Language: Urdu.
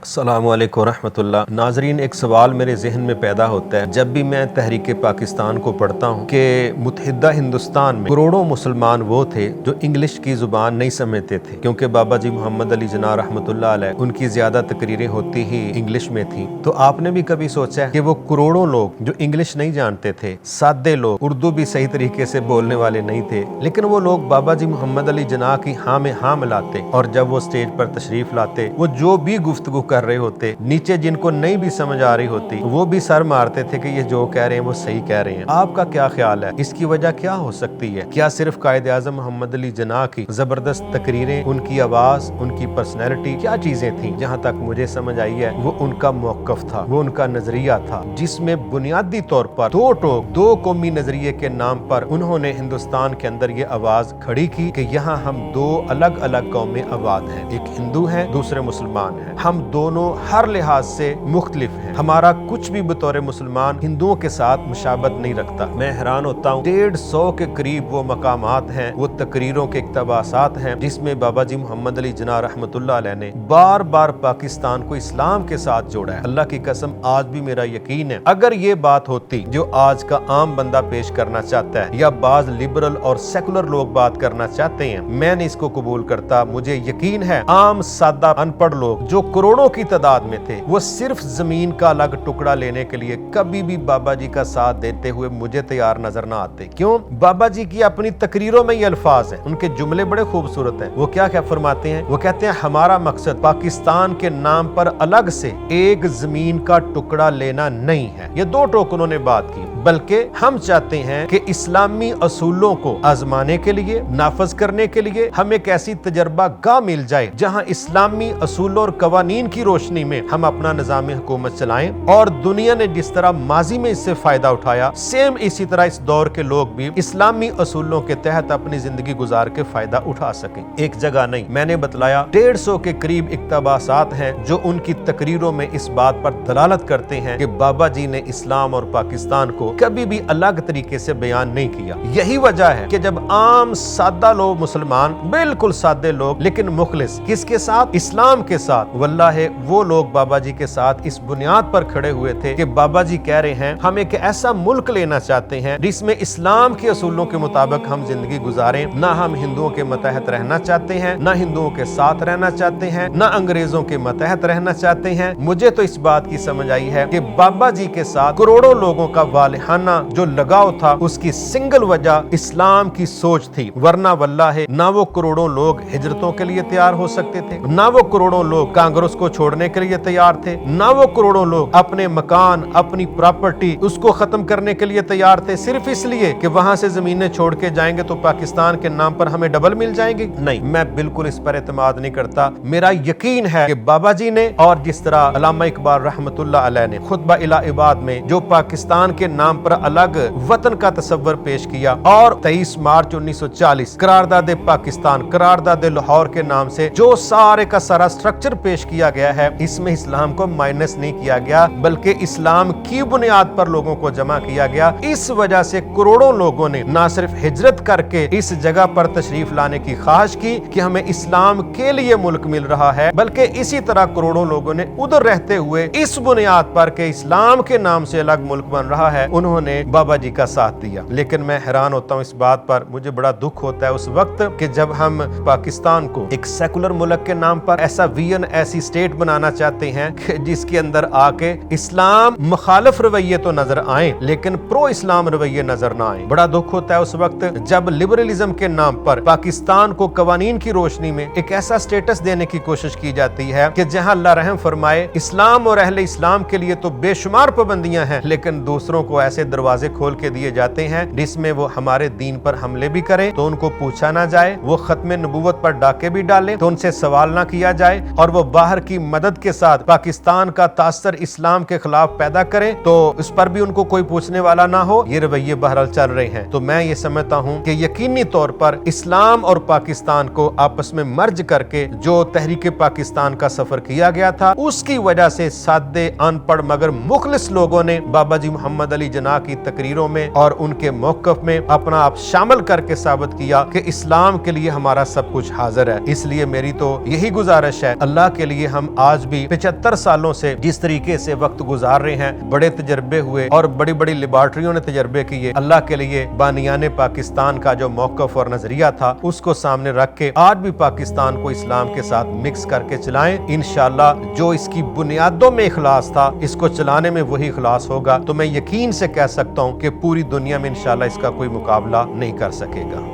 السلام علیکم ورحمۃ اللہ۔ ناظرین، ایک سوال میرے ذہن میں پیدا ہوتا ہے جب بھی میں تحریک پاکستان کو پڑھتا ہوں کہ متحدہ ہندوستان میں کروڑوں مسلمان وہ تھے جو انگلش کی زبان نہیں سمجھتے تھے، کیونکہ بابا جی محمد علی جناح رحمۃ اللہ علیہ ان کی زیادہ تقریریں ہوتی ہی انگلش میں تھیں۔ تو آپ نے بھی کبھی سوچا ہے کہ وہ کروڑوں لوگ جو انگلش نہیں جانتے تھے، سادے لوگ، اردو بھی صحیح طریقے سے بولنے والے نہیں تھے، لیکن وہ لوگ بابا جی محمد علی جناح کی ہاں میں ہاں ملاتے، اور جب وہ سٹیج پر تشریف لاتے، وہ جو بھی گفتگو کر رہے ہوتے، نیچے جن کو نہیں بھی سمجھ آ رہی ہوتی، وہ بھی سر مارتے تھے کہ یہ جو کہہ رہے ہیں وہ صحیح کہہ رہے ہیں۔ آپ کا کیا خیال ہے، اس کی وجہ کیا ہو سکتی ہے؟ کیا صرف قائد اعظم محمد علی جناح کی زبردست تقریریں، ان کی آواز، ان کی پرسنالٹی، کیا چیزیں تھیں؟ جہاں تک مجھے سمجھ آئی ہے وہ ان کا موقف تھا، وہ ان کا نظریہ تھا، جس میں بنیادی طور پر دو قومی نظریے کے نام پر انہوں نے ہندوستان کے اندر یہ آواز کھڑی کی کہ یہاں ہم دو الگ الگ قومیں آباد ہیں، ایک ہندو ہیں، دوسرے مسلمان ہیں، ہم دونوں ہر لحاظ سے مختلف ہیں، ہمارا کچھ بھی بطور مسلمان ہندوؤں کے ساتھ مشابہت نہیں رکھتا۔ میں حیران ہوتا ہوں، 150 کے قریب وہ مقامات ہیں، وہ تقریروں کے اقتباسات ہیں جس میں بابا جی محمد علی جناح رحمۃ اللہ علیہ نے بار بار پاکستان کو اسلام کے ساتھ جوڑا ہے۔ اللہ کی قسم آج بھی میرا یقین ہے اگر یہ بات ہوتی جو آج کا عام بندہ پیش کرنا چاہتا ہے یا بعض لبرل اور سیکولر لوگ بات کرنا چاہتے ہیں، میں نے اس کو قبول کرتا۔ مجھے یقین ہے عام سادہ ان پڑھ لوگ جو کروڑوں کی تعداد میں تھے، وہ صرف زمین کا الگ ٹکڑا لینے کے لیے کبھی بھی بابا جی کا ساتھ دیتے ہوئے مجھے تیار نظر نہ آتے۔ کیوں؟ بابا جی کی اپنی تقریروں میں یہ الفاظ ہیں، ان کے جملے بڑے خوبصورت ہیں۔ وہ کیا فرماتے ہیں؟ وہ کہتے ہیں ہمارا مقصد پاکستان کے نام پر الگ سے ایک زمین کا ٹکڑا لینا نہیں ہے، یہ دو ٹوک انہوں نے بات کی، بلکہ ہم چاہتے ہیں کہ اسلامی اصولوں کو آزمانے کے لیے، نافذ کرنے کے لیے ہم ایک ایسی تجربہ گاہ مل جائے جہاں اسلامی اصولوں اور قوانین کی روشنی میں ہم اپنا نظام حکومت چلائیں، اور دنیا نے جس طرح ماضی میں اس سے فائدہ اٹھایا، سیم اسی طرح اس دور کے لوگ بھی اسلامی اصولوں کے تحت اپنی زندگی گزار کے فائدہ اٹھا سکیں۔ ایک جگہ نہیں، میں نے بتلایا 150 کے قریب اقتباسات ہیں جو ان کی تقریروں میں اس بات پر دلالت کرتے ہیں کہ بابا جی نے اسلام اور پاکستان کو کبھی بھی الگ طریقے سے بیان نہیں کیا۔ یہی وجہ ہے کہ جب عام سادہ لوگ، مسلمان بالکل سادے لوگ لیکن مخلص، کس کے ساتھ؟ اسلام کے ساتھ، واللہ وہ لوگ بابا جی کے ساتھ اس بنیاد پر کھڑے ہوئے تھے کہ بابا جی کہہ رہے ہیں ہم ایک ایسا ملک لینا چاہتے ہیں جس میں اسلام کے اصولوں کے مطابق ہم زندگی گزاریں، نہ ہم ہندوؤں کے ماتحت رہنا چاہتے ہیں، نہ ہندوؤں کے ساتھ رہنا چاہتے ہیں، نہ انگریزوں کے ماتحت رہنا چاہتے ہیں۔ مجھے تو اس بات کی سمجھ آئی ہے کہ بابا جی کے ساتھ کروڑوں لوگوں کا والہانہ جو لگاؤ تھا، اس کی سنگل وجہ اسلام کی سوچ تھی، ورنہ واللہ نہ وہ کروڑوں لوگ ہجرتوں کے لیے تیار ہو سکتے تھے، نہ وہ کروڑوں لوگ کانگریس کو چھوڑنے کے لیے تیار تھے، نہ وہ کروڑوں لوگ اپنے مکان، اپنی پراپرٹی اس کو ختم کرنے کے لیے تیار تھے، صرف اس لیے کہ وہاں سے زمینیں چھوڑ کے جائیں گے تو پاکستان کے نام پر ہمیں ڈبل مل جائیں گے۔ نہیں، میں بالکل اس پر اعتماد نہیں کرتا۔ میرا یقین ہے کہ بابا جی نے، اور جس طرح علامہ اقبال رحمۃ اللہ علیہ نے خطبہ الی عباد میں جو پاکستان کے نام پر الگ وطن کا تصور پیش کیا، اور 23 مارچ 1940 قرارداد پاکستان، قرارداد لاہور کے نام سے جو سارے کا سارا سٹرکچر پیش کیا گیا ہے، اس میں اسلام کو مائنس نہیں کیا گیا بلکہ اسلام کی بنیاد پر لوگوں کو جمع کیا گیا۔ اس وجہ سے کروڑوں لوگوں نے نہ صرف ہجرت کر کے اس جگہ پر تشریف لانے کی خواہش کی کہ ہمیں اسلام کے لیے ملک مل رہا ہے، بلکہ اسی طرح کروڑوں لوگوں نے ادھر رہتے ہوئے اس بنیاد پر کہ اسلام کے نام سے الگ ملک بن رہا ہے، انہوں نے بابا جی کا ساتھ دیا۔ لیکن میں حیران ہوتا ہوں اس بات پر، مجھے بڑا دکھ ہوتا ہے اس وقت کہ جب ہم پاکستان کو ایک سیکولر ملک کے نام پر ایسا ویژن، ایسی اسٹیٹ بنانا چاہتے ہیں کہ جس کے اندر آ کے اسلام مخالف رویے تو نظر آئیں لیکن پرو اسلام رویے نظر نہ آئیں۔ بڑا دکھ ہوتا ہے اس وقت جب لبرلزم کے نام پر پاکستان کو قوانین کی روشنی میں ایک ایسا سٹیٹس دینے کی کوشش کی جاتی ہے کہ جہاں اللہ رحم فرمائے اسلام اور اہل اسلام کے لیے تو بے شمار پابندیاں ہیں، لیکن دوسروں کو ایسے دروازے کھول کے دیے جاتے ہیں جس میں وہ ہمارے دین پر حملے بھی کریں تو ان کو پوچھا نہ جائے، وہ ختم نبوت پر ڈاکے بھی ڈالیں تو ان سے سوال نہ کیا جائے، اور وہ باہر کی مدد کے ساتھ پاکستان کا تاثر اسلام کے خلاف پیدا کریں تو اس پر بھی ان کو کوئی پوچھنے والا نہ ہو۔ یہ رویے بہرحال چل رہے ہیں۔ تو میں یہ سمجھتا ہوں کہ یقینی طور پر اسلام اور پاکستان کو آپس میں مرج کر کے جو تحریک پاکستان کا سفر کیا گیا تھا، اس کی وجہ سے سادے ان پڑھ مگر مخلص لوگوں نے بابا جی محمد علی جناح کی تقریروں میں اور ان کے موقف میں اپنا آپ شامل کر کے ثابت کیا کہ اسلام کے لیے ہمارا سب کچھ حاضر ہے۔ اس لیے میری تو یہی گزارش ہے، اللہ کے لیے ہم آج بھی 75 سالوں سے جس طریقے سے وقت گزار رہے ہیں، بڑے تجربے ہوئے اور بڑی بڑی لیبارٹریوں نے تجربے کیے، اللہ کے لیے بانیان پاکستان کا جو موقف اور نظریہ تھا اس کو سامنے رکھ کے آج بھی پاکستان کو اسلام کے ساتھ مکس کر کے چلائیں۔ انشاءاللہ جو اس کی بنیادوں میں اخلاص تھا اس کو چلانے میں وہی اخلاص ہوگا، تو میں یقین سے کہہ سکتا ہوں کہ پوری دنیا میں انشاءاللہ اس کا کوئی مقابلہ نہیں کر سکے گا۔